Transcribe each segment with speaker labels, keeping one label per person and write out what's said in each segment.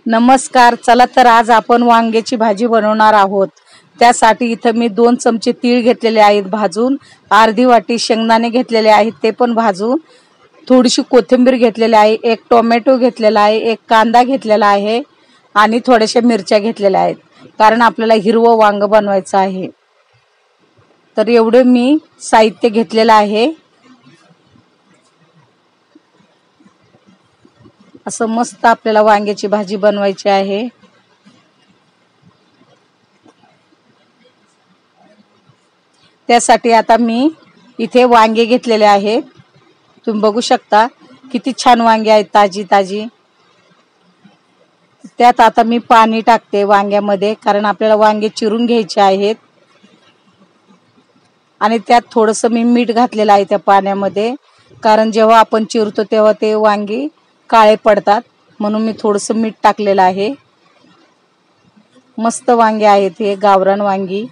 Speaker 1: नमस्कार. चला तर आज आपण वांग्याची भाजी बनवणार आहोत. त्यासाठी इथं मी 2 चमचे तीळ घेतलेले आहेत भाजून, अर्धी वाटी शेंगदाणे घेतलेले आहेत ते पण भाजून, थोडीशी कोथिंबीर घेतलेली आहे, एक टोमॅटो घेतलेला आहे, एक कांदा घेतलेला आहे आणि थोड्याशा मिरच्या घेतलेल्या आहेत, कारण आपल्याला हिरवं वांग बनवायचं आहे. तर एवढे मी साहित्य घेतलेलं आहे. असं मस्त आपल्याला वांग्याची भाजी बनवायची आहे. त्यासाठी आता मी इथे वांगे घेतलेले आहेत. तुम्ही बघू शकता किती छान वांगे आहेत, ताजी ताजी. त्यात आता मी पाणी टाकते वांग्यामध्ये, कारण आपल्याला वांगे चिरून घ्यायचे आहेत. आणि त्यात थोडंसं मी मीठ घातलेलं आहे त्या पाण्यामध्ये, कारण जेव्हा आपण चिरतो तेव्हा ते वांगी काळे पडतात, म्हणून मी थोडंसं मीठ टाकलेलं आहे. मस्त वांगे आहेत हे, गावरान वांगी.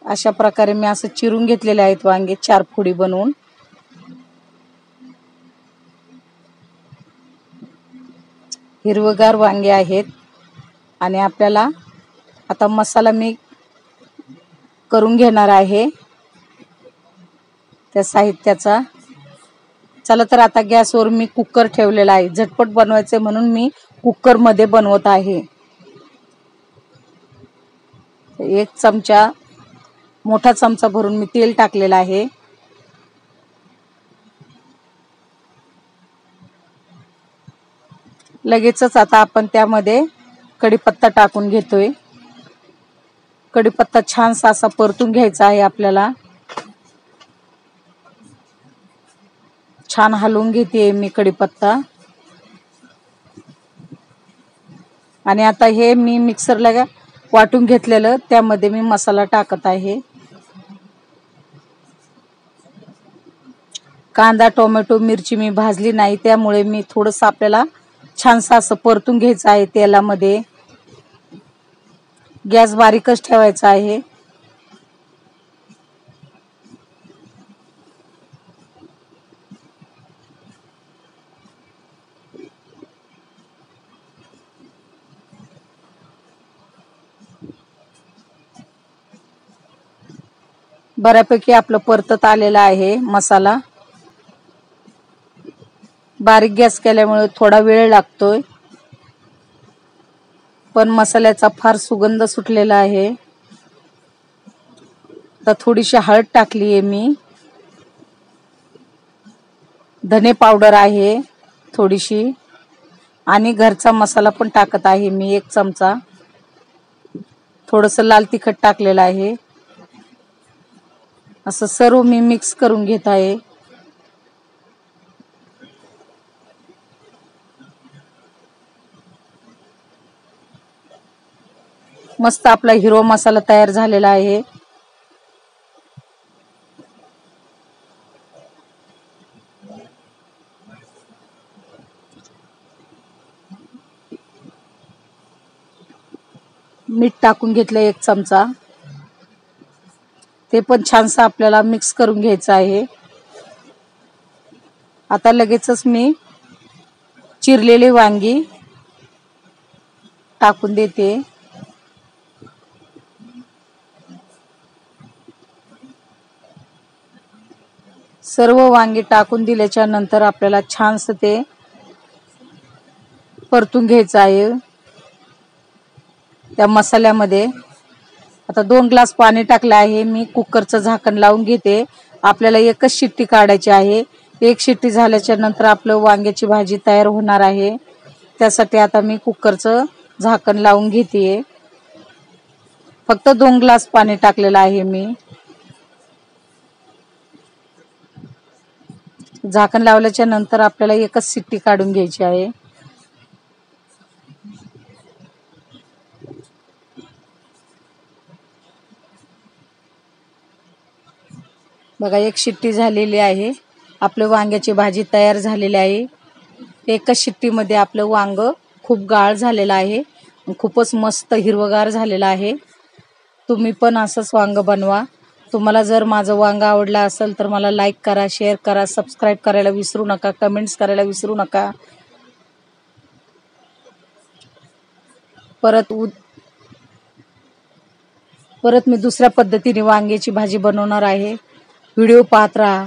Speaker 1: अशा प्रकारे मी असं चिरून घेतलेले आहेत वांगे 4 फोडी बनवून. हिरवगार वांगे आहेत. आणि आपल्याला आता मसाला मी करून घेणार आहे त्या साहित्याचा. चला तर आता गॅसवर मी कुकर ठेवलेला आहे. झटपट बनवायचे म्हणून मी कुकर मध्ये बनवत आहे. 1 चमचा, मोठा चमचा भरून मी तेल टाकलेलं आहे. लगेचच आता आपण त्यामध्ये कढीपत्ता टाकून घेतोय. कढीपत्ता छानसा असा परतून घ्यायचा आहे आपल्याला. छान हलवून घेते मी कढीपत्ता. आणि आता हे मी मिक्सरला वाटून घेतलेलं त्यामध्ये मी मसाला टाकत आहे. कांदा, टोमॅटो, मिरची मी भाजली नाही, त्यामुळे मी थोडंसं आपल्याला छानसं असं परतून घ्यायचं आहे तेलामध्ये. गॅस बारीकच ठेवायचा आहे. बऱ्यापैकी आपलं परतत आलेला आहे मसाला. बारीक गॅस केल्यामुळे थोडा वेळ लागतोय, पण मसाल्याचा फार सुगंध सुटलेला आहे. तर थोडीशी हळद टाकली आहे मी. धने पावडर आहे थोडीशी, आणि घरचा मसाला पण टाकत आहे मी 1 चमचा. थोडंसं लाल तिखट टाकलेलं आहे. असं सर्व मी मिक्स करून घेत आहे. मस्त आपला हिरवा मसाला तयार झालेला आहे. मीठ टाकून घेतलं 1 चमचा. ते पण छानसं आपल्याला मिक्स करून घ्यायचं आहे. आता लगेचच मी चिरलेली वांगी टाकून देते. सर्व वांगी टाकून दिल्याच्या नंतर आपल्याला छानसं ते परतून घ्यायचं आहे त्या मसाल्यामध्ये. आता 2 ग्लास पाणी टाकलं आहे मी. कुकरचं झाकण लावून घेते. आपल्याला एकच शिट्टी काढायची आहे. 1 शिट्टी झाल्याच्या नंतर आपलं वांग्याची भाजी तयार होणार आहे. त्यासाठी आता मी कुकरचं झाकण लावून घेते. फक्त 2 ग्लास पाणी टाकलेलं आहे मी. झाकण लावल्याच्या नंतर आपल्याला एकच शिट्टी काढून घ्यायची आहे. बघा, 1 शिट्टी झालेली आहे. आपलं वांग्याची भाजी तयार झालेली आहे. एकच शिट्टीमध्ये आपलं वांग खूप गाळ झालेलं आहे. खूपच मस्त हिरवगार झालेलं आहे. तुम्ही पण असंच वांग बनवा. तुम्हाला जर माझं वांग आवडलं असेल तर मला लाईक करा, शेअर करा, सबस्क्राईब करायला विसरू नका, कमेंट्स करायला विसरू नका. परत मी दुसऱ्या पद्धतीने वांग्याची भाजी बनवणार आहे. व्हिडिओ पाहत राहा.